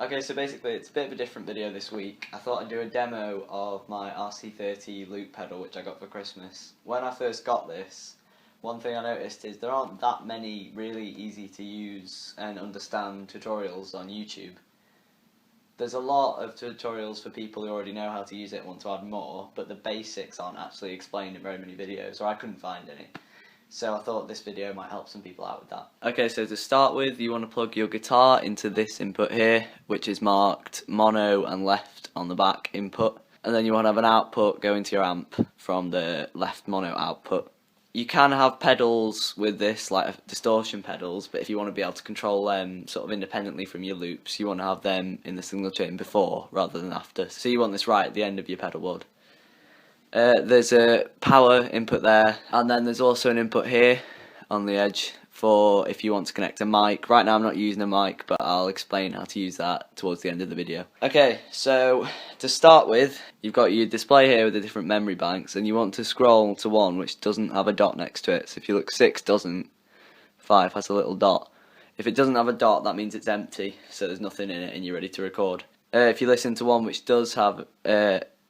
Okay, so basically it's a bit of a different video this week. I thought I'd do a demo of my Rc-30 loop pedal which I got for Christmas. When I first got this, one thing I noticed is there aren't that many really easy to use and understand tutorials on YouTube. There's a lot of tutorials for people who already know how to use it and want to add more, but the basics aren't actually explained in very many videos, or I couldn't find any. So I thought this video might help some people out with that. Okay, so to start with, you want to plug your guitar into this input here, which is marked mono and left on the back input. And then you want to have an output going to your amp from the left mono output. You can have pedals with this, like distortion pedals, but if you want to be able to control them sort of independently from your loops, you want to have them in the signal chain before rather than after. So you want this right at the end of your pedal board. There's a power input there, and then there's also an input here on the edge for if you want to connect a mic. Right now I'm not using a mic, but I'll explain how to use that towards the end of the video. Okay, so to start with, you've got your display here with the different memory banks, and you want to scroll to one which doesn't have a dot next to it. So if you look, 6 doesn't, 5 has a little dot. If it doesn't have a dot, that means it's empty, so there's nothing in it and you're ready to record. If you listen to one which does have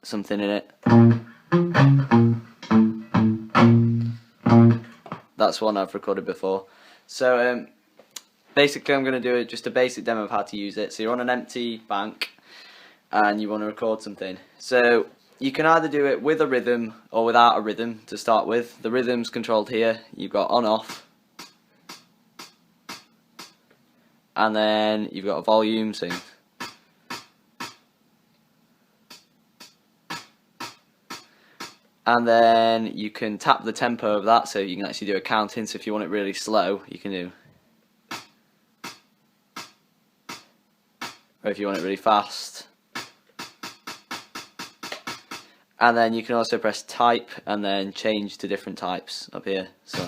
something in it, that's one I've recorded before. So basically I'm going to do just a basic demo of how to use it. So you're on an empty bank and you want to record something. So you can either do it with a rhythm or without a rhythm to start with. The rhythm's controlled here. You've got on off, and then you've got a volume, so and then you can tap the tempo of that, so you can actually do a counting. So if you want it really slow, you can do, or if you want it really fast. And then you can also press type and then change to different types up here. So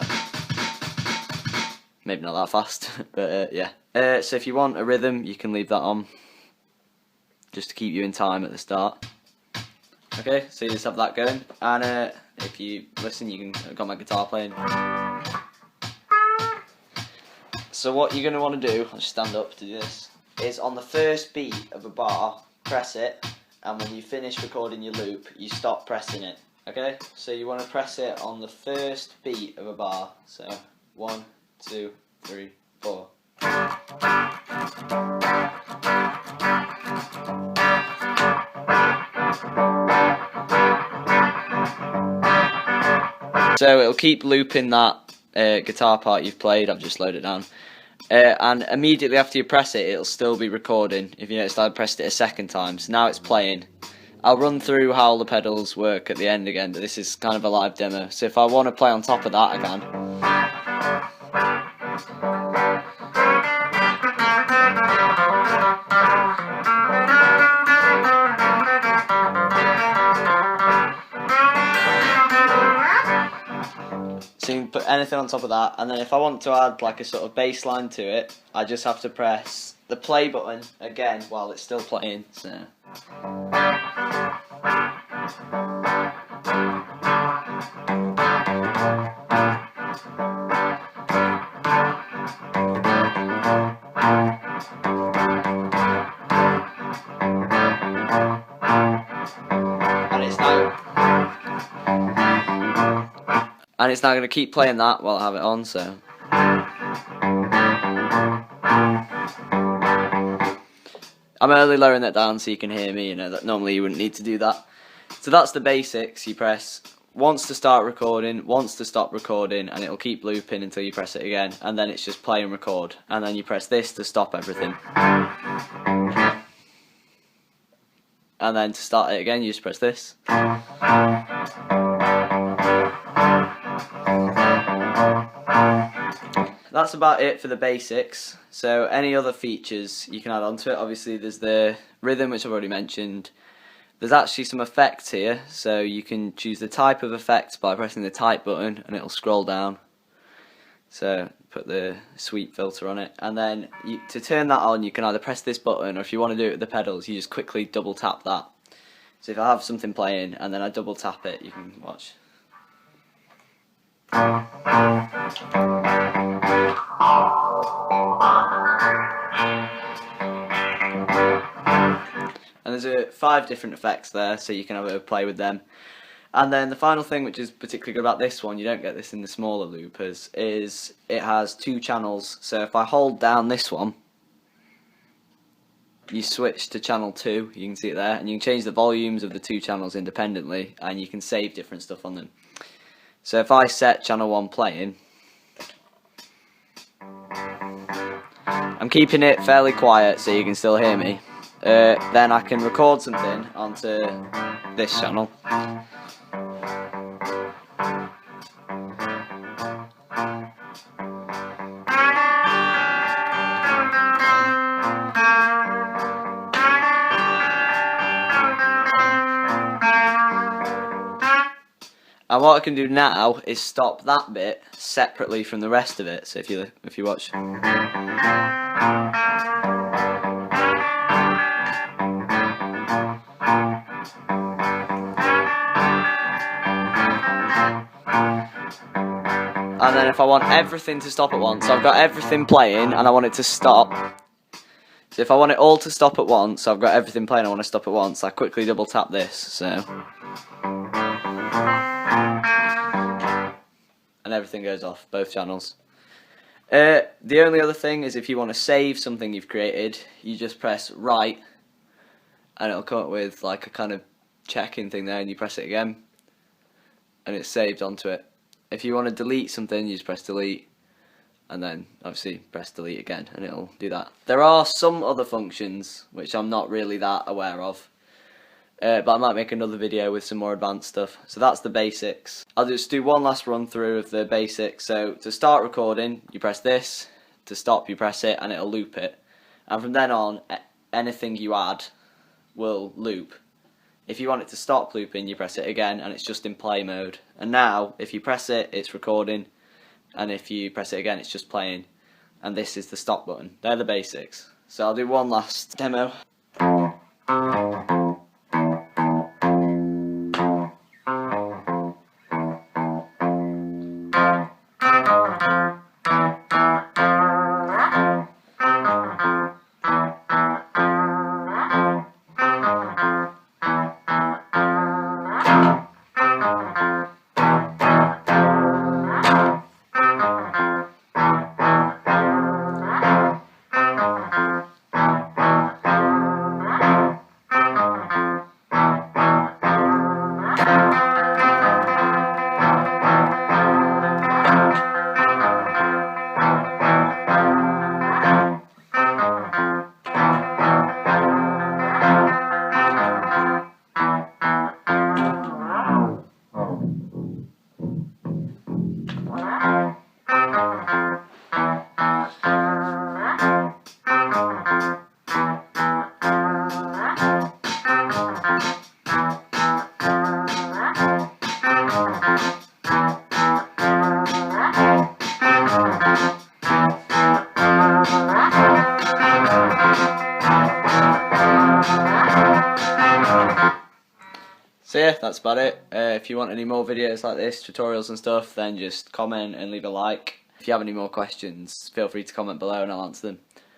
maybe not that fast, but yeah. So if you want a rhythm, you can leave that on, just to keep you in time at the start. Okay, so you just have that going, and if you listen, you can, I've got my guitar playing. So what you're going to want to do, I'll stand up to do this, is on the first beat of a bar, press it, and when you finish recording your loop, you stop pressing it. Okay, so you want to press it on the first beat of a bar, so 1, 2, 3, 4. So it'll keep looping that guitar part you've played. I've just slowed it down. And immediately after you press it, it'll still be recording. If you notice, I pressed it a second time, so now it's playing. I'll run through how the pedals work at the end again, but this is kind of a live demo. So if I want to play on top of that, I can. So you can put anything on top of that, and then if I want to add like a sort of bass line to it, I just have to press the play button again while it's still playing. So. And it's now going to keep playing that while I have it on, so. I'm only lowering that down so you can hear me, you know, that normally you wouldn't need to do that. So that's the basics. You press once to start recording, once to stop recording, and it'll keep looping until you press it again, and then it's just play and record. And then you press this to stop everything. And then to start it again, you just press this. That's about it for the basics. So any other features you can add onto it. Obviously there's the rhythm, which I've already mentioned. There's actually some effects here, so you can choose the type of effect by pressing the type button and it'll scroll down. So put the sweep filter on it, and then to turn that on you can either press this button, or if you want to do it with the pedals you just quickly double tap that. So if I have something playing and then I double tap it, you can watch. And there's 5 different effects there, so you can have a play with them. And then the final thing, which is particularly good about this one, you don't get this in the smaller loopers, is it has 2 channels. So if I hold down this one, you switch to channel 2, you can see it there, and you can change the volumes of the 2 channels independently, and you can save different stuff on them. So if I set channel 1 playing, I'm keeping it fairly quiet so you can still hear me. Then I can record something onto this channel. And what I can do now is stop that bit separately from the rest of it. So if you watch. And then if I want everything to stop at once, so I've got everything playing and I want it to stop. So if I want it all to stop at once, so I've got everything playing, I want to stop at once, I quickly double tap this, so. And everything goes off, both channels. The only other thing is if you want to save something you've created, you just press right, and it'll come up with like a kind of checking thing there, and you press it again, and it's saved onto it. If you want to delete something, you just press delete, and then obviously press delete again, and it'll do that. There are some other functions which I'm not really that aware of, but I might make another video with some more advanced stuff. So that's the basics. I'll just do one last run through of the basics. So to start recording, you press this. To stop, you press it, and it'll loop it. And from then on, anything you add will loop. If you want it to stop looping, you press it again, and it's just in play mode. And now, if you press it, it's recording, and if you press it again, it's just playing. And this is the stop button. They're the basics. So I'll do one last demo. So yeah, that's about it. If you want any more videos like this, tutorials and stuff, then just comment and leave a like. If you have any more questions, feel free to comment below and I'll answer them.